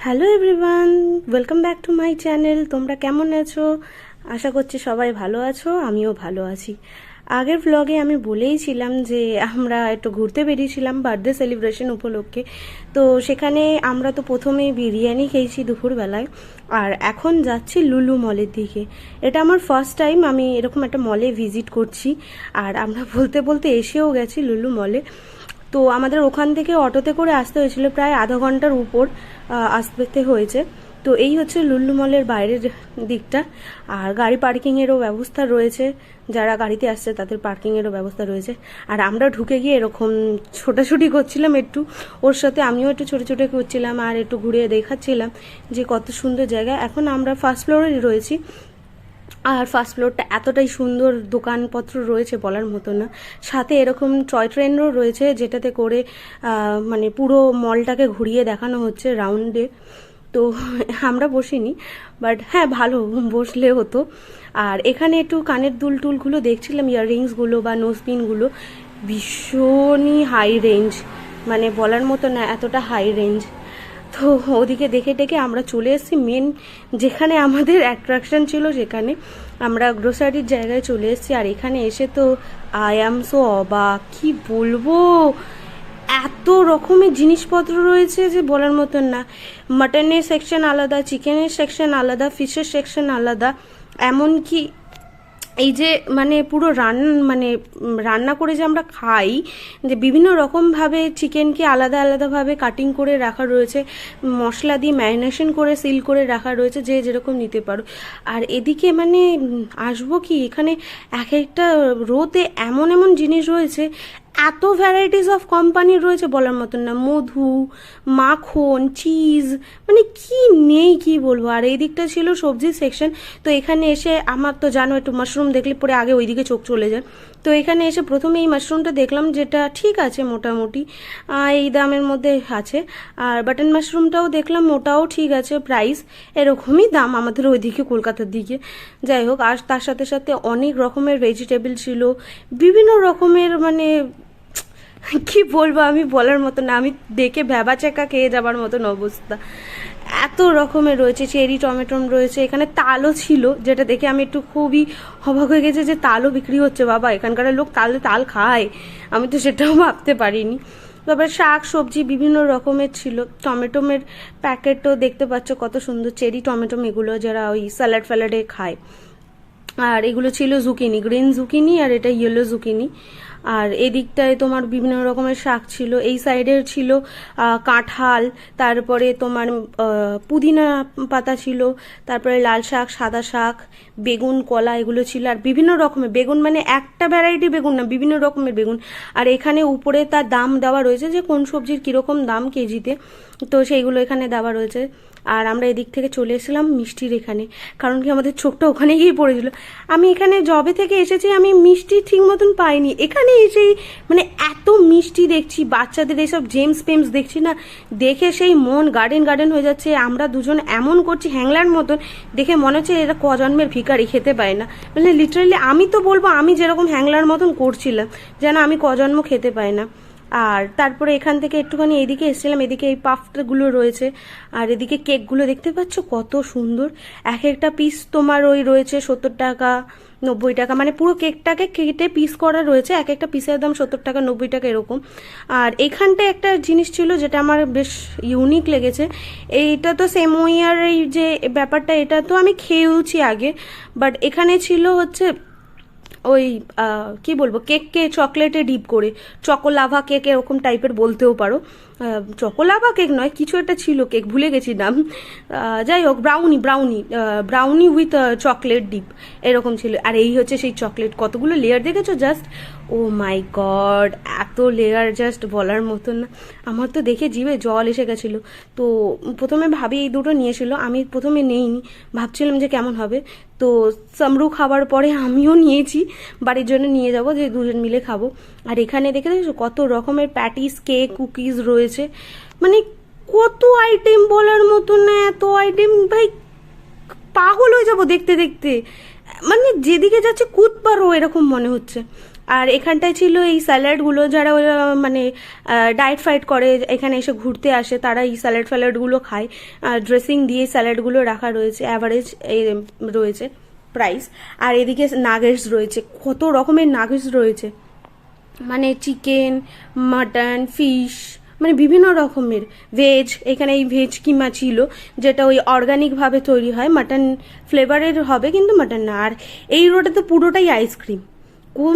Hello everyone, welcome back to my channel. তোমরা কেমন আছো? আশা করছি সবাই ভালো আছো, আমিও ভালো আছি। আগের ভ্লগে আমি বলেইছিলাম যে আমরা একটু ঘুরতে বেরিয়েছিলাম বার্থডে সেলিব্রেশন উপলক্ষে। তো সেখানে আমরা তো প্রথমেই বিরিয়ানি খেয়েছি দুপুরবেলায়, আর এখন যাচ্ছি লুলু মলের দিকে। এটা আমার ফার্স্ট টাইম আমি এরকম একটা মলে ভিজিট করছি, আর আমরা বলতে বলতে এসেও গেছি লুলু মলে। তো আমাদের ওখান থেকে অটোতে করে আসতে হয়েছিল, প্রায় আধা ঘন্টার উপর আসতে হয়েছে। তো এই হচ্ছে লুল্লু মলের বাইরের দিকটা, আর গাড়ি পার্কিংয়েরও ব্যবস্থা রয়েছে, যারা গাড়িতে আসছে তাদের পার্কিংয়েরও ব্যবস্থা রয়েছে। আর আমরা ঢুকে গিয়ে এরকম ছোটাছুটি করছিলাম একটু, ওর সাথে আমিও একটু ছোটাছুটি করছিলাম আর একটু ঘুরে দেখাচ্ছিলাম যে কত সুন্দর জায়গা। এখন আমরা ফার্স্ট ফ্লোরে রয়েছি, আর ফার্স্ট ফ্লোরটা এতটাই সুন্দর, দোকানপত্র রয়েছে বলার মতো না। সাথে এরকম টয় ট্রেনও রয়েছে, যেটাতে করে মানে পুরো মলটাকে ঘুরিয়ে দেখানো হচ্ছে রাউন্ডে। তো আমরা বসিনি, বাট হ্যাঁ ভালো বসলে হতো। আর এখানে একটু কানের দুলটুলগুলো দেখছিলাম, ইয়াররিংসগুলো বা নোজপিনগুলো ভীষণই হাই রেঞ্জ, মানে বলার মতো না, এতটা হাই রেঞ্জ। তো ওদিকে দেখে টেকে আমরা চলে এসেছি মেন যেখানে আমাদের অ্যাট্রাকশন ছিল, সেখানে আমরা গ্রোসারির জায়গায় চলে এসেছি। আর এখানে এসে তো আই অ্যাম সো অবাক, কি বলবো, এত রকমের জিনিসপত্র রয়েছে যে বলার মতন না। মাটনের সেকশন আলাদা, চিকেনের সেকশন আলাদা, ফিশের সেকশন আলাদা, এমনকি এই যে মানে পুরো রান্না করে যে আমরা খাই, যে বিভিন্ন রকমভাবে চিকেনকে আলাদা আলাদাভাবে কাটিং করে রাখা রয়েছে, মশলা দিয়ে ম্যারিনেশন করে সিল করে রাখা রয়েছে, যে যেরকম নিতে পারো। আর এদিকে মানে আসবো কি, এখানে এক একটা রোতে এমন এমন জিনিস রয়েছে, এত ভ্যারাইটিস অফ কোম্পানির রয়েছে বলার মতন না, মধু, মাখন, চিজ, মানে কি নেই কি বলবো। আর এই দিকটা ছিল সবজির সেকশন। তো এখানে এসে আমার তো জানো একটু মাশরুম দেখলে পরে আগে ওইদিকে চোখ চলে যায়। তো এখানে এসে প্রথমে এই মাশরুমটা দেখলাম, যেটা ঠিক আছে মোটামুটি এই দামের মধ্যে আছে। আর বাটন মাশরুমটাও দেখলাম, ওটাও ঠিক আছে, প্রাইস এরকমই দাম আমাদের ওইদিকে কলকাতার দিকে। যাই হোক, আর তার সাথে সাথে অনেক রকমের ভেজিটেবল ছিল, বিভিন্ন রকমের, মানে কি বলবো আমি বলার মতো না, আমি দেখে ভ্যাবা চেকা খেয়ে যাবার মতন অবস্থা। এত রকমের রয়েছে, চেরি টমেটো রয়েছে, এখানে তালও ছিল, যেটা দেখে আমি একটু খুবই অবাক হয়ে গেছে যে তালও বিক্রি হচ্ছে। বাবা, এখানকার লোক তাল খায়, আমি তো সেটাও ভাবতে পারিনি। তারপরে শাক সবজি বিভিন্ন রকমের ছিল, টমেটোমের প্যাকেটও দেখতে পাচ্ছ কত সুন্দর, চেরি টমেটো এগুলো যারা ওই স্যালাড ফ্যালাডে খায়। আর এগুলো ছিল জুকিনি, গ্রিন জুকিনি, আর এটা ইয়েলো জুকিনি। আর এদিকটায় তোমার বিভিন্ন রকমের শাক ছিল, এই সাইডের ছিল কাঁঠাল, তারপরে তোমার পুদিনা পাতা ছিল, তারপরে লাল শাক, সাদা শাক, বেগুন, কলা, এগুলো ছিল। আর বিভিন্ন রকমের বেগুন, মানে একটা ভ্যারাইটি বেগুন না, বিভিন্ন রকমের বেগুন। আর এখানে উপরে তার দাম দেওয়া রয়েছে যে কোন সবজির কীরকম দাম কেজিতে, তো সেইগুলো এখানে দেওয়া রয়েছে। আর আমরা এদিক থেকে চলে এসেছিলাম মিষ্টির এখানে, কারণ কি আমাদের চোখটা ওখানে গিয়ে পড়েছিল। আমি এখানে জবে থেকে এসেছি, আমি মিষ্টি ঠিক মতন পাইনি, এখানে এসেই মানে এত মিষ্টি দেখছি, বাচ্চাদের এইসব জেমস পেমস দেখছি না, দেখে সেই মন গার্ডেন হয়ে যাচ্ছে। আমরা দুজন এমন করছি হ্যাংলার মতন, দেখে মনে হচ্ছে এরা কজন্মের ভিখারি, খেতে পায় না, মানে লিটারালি আমি তো বলবো আমি যেরকম হ্যাংলার মতন করছিলাম, যেন আমি কজন্ম খেতে পাই না। আর তারপরে এখান থেকে একটুখানি এদিকে এসেছিলাম, এদিকে এই পাফগুলো রয়েছে, আর এদিকে কেকগুলো দেখতে পাচ্ছ কত সুন্দর। এক একটা পিস তোমার ওই রয়েছে 70 টাকা 90 টাকা, মানে পুরো কেকটাকে কেটে পিস করা রয়েছে, এক একটা পিসের দাম 70 টাকা 90 টাকা এরকম। আর এখানটায় একটা জিনিস ছিল যেটা আমার বেশ ইউনিক লেগেছে, এইটা তো সেমোইয়ার এই যে ব্যাপারটা, এটা তো আমি খেয়েওছি আগে, বাট এখানে ছিল হচ্ছে ওই কি বলবো, কেককে চকলেটে ডিপ করে, চকোলাভা কেক এরকম টাইপের বলতেও পারো, চকোলাভা কেক নয়, কিছু একটা ছিল কেক, ভুলে গেছি নাম। যাই হোক, ব্রাউনি উইথ চকলেট ডিপ এরকম ছিল। আর এই হচ্ছে সেই চকলেট, কতগুলো লেয়ার দেখেছো জাস্ট, ও মাই গড, এত লেয়ার জাস্ট বলার মতন না, আমার তো দেখে জিভে জল এসে গেছিলো। তো প্রথমে ভাবি এই দুটো নিয়েছিল, আমি প্রথমে নেইনি, ভাবছিলাম যে কেমন হবে। তো সামরু খাবার পরে আমিও নিয়েছি, বাড়ির জন্য নিয়ে যাব, যে দুজন মিলে খাবো। আর এখানে দেখে দেখছো কত রকমের প্যাটিস, কেক, কুকিজ রয়েছে, মানে কত আইটেম বলার মতন না, এত আইটেম ভাই পাগল হয়ে যাবো দেখতে দেখতে, মানে যেদিকে যাচ্ছে কুদ পারো এরকম মনে হচ্ছে। আর এখানটায় ছিল এই স্যালাডগুলো, যারা মানে ডায়েট ফাইট করে এখানে এসে ঘুরতে আসে তারা এই স্যালাড ফ্যালাডগুলো খায়। ড্রেসিং দিয়ে স্যালাডগুলো রাখা রয়েছে, অ্যাভারেজ রয়েছে প্রাইস। আর এদিকে নাগেটস রয়েছে, কত রকমের নাগেটস রয়েছে, মানে চিকেন, মাটন, ফিশ, মানে বিভিন্ন রকমের। ভেজ, এখানে এই ভেজ কিমা ছিল যেটা ওই অর্গানিকভাবে তৈরি হয়, মাটন ফ্লেভারের হবে কিন্তু মাটন না। আর এই রোডে তো পুরোটাই আইসক্রিম,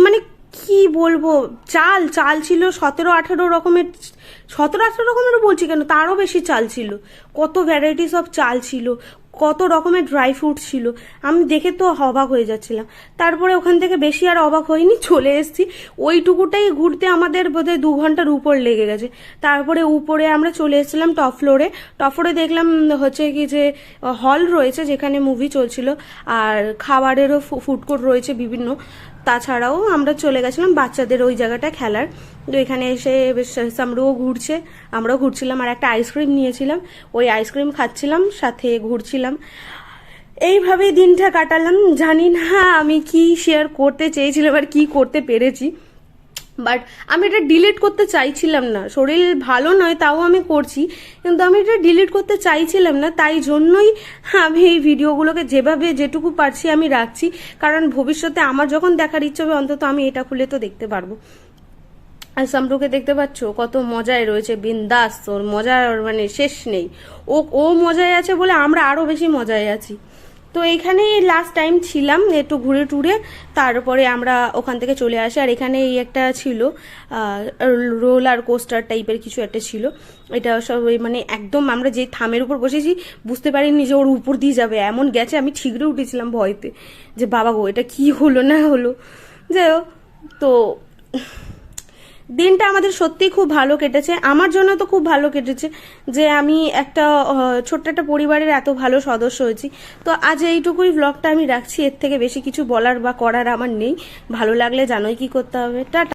মানে কি বলবো, চাল চাল ছিল 17-18 রকমের, 17-18 রকমেরও বলছি কেন, তারও বেশি চাল ছিল। কত ভ্যারাইটিস অফ চাল ছিল, কত রকমের ড্রাই ফ্রুট ছিল, আমি দেখে তো অবাক হয়ে যাচ্ছিলাম। তারপরে ওখান থেকে বেশি আর অবাক হইনি, চলে এসেছি। ওইটুকুটাই ঘুরতে আমাদের বোধহয় 2 ঘন্টার উপর লেগে গেছে। তারপরে উপরে আমরা চলে এসেছিলাম টপ ফ্লোরে। টপ ফ্লোরে দেখলাম হচ্ছে কি যে হল রয়েছে যেখানে মুভি চলছিল, আর খাবারেরও ফুড কোর্ট রয়েছে বিভিন্ন। তাছাড়াও আমরা চলে গেছিলাম বাচ্চাদের ওই জায়গাটা খেলার। তো এখানে এসে বেশ সামরুও ঘুরছে, আমরাও ঘুরছিলাম, আর একটা আইসক্রিম নিয়েছিলাম, ওই আইসক্রিম খাচ্ছিলাম সাথে ঘুরছিলাম। এইভাবেই দিনটা কাটালাম। জানি না আমি কি শেয়ার করতে চেয়েছিলাম আর কি করতে পেরেছি, বাট আমি এটা ডিলিট করতে চাইছিলাম না। শরীর ভালো নয় তাও আমি করছি, কিন্তু আমি এটা ডিলিট করতে চাইছিলাম না, তাই জন্যই আমি এই ভিডিওগুলোকে যেভাবে যেটুকু পারছি আমি রাখছি। কারণ ভবিষ্যতে আমার যখন দেখার ইচ্ছে হবে অন্তত আমি এটা খুলে তো দেখতে পারবো। আর সামরুকে দেখতে পাচ্ছ কত মজায় রয়েছে, বিন্দাস, ওর মজার মানে শেষ নেই। ও মজায় আছে বলে আমরা আরো বেশি মজায় আছি। তো এইখানে লাস্ট টাইম ছিলাম, একটু ঘুরে টুরে তারপরে আমরা ওখান থেকে চলে আসি। আর এখানে এই একটা ছিল রোলার কোস্টার টাইপের কিছু একটা ছিল, এটা সব মানে একদম আমরা যে থামের উপর বসেছি বুঝতে পারিনি যে ওর উপর দিয়ে যাবে, এমন গেছে। আমি ঠিকরে উঠেছিলাম ভয়তে যে বাবা গো এটা কি হলো না হলো। যাই হোক, তো দিনটা আমাদের সত্যি খুব ভালো কেটেছে, আমার জন্য তো খুব ভালো কেটেছে যে আমি একটা ছোট্ট একটা পরিবারের এত ভালো সদস্য হয়েছি। তো আজ এইটুকুই ব্লগটা আমি রাখছি, এর থেকে বেশি কিছু বলার বা করার আমার নেই। ভালো লাগলে জানোই কি করতে হবে। টাটা।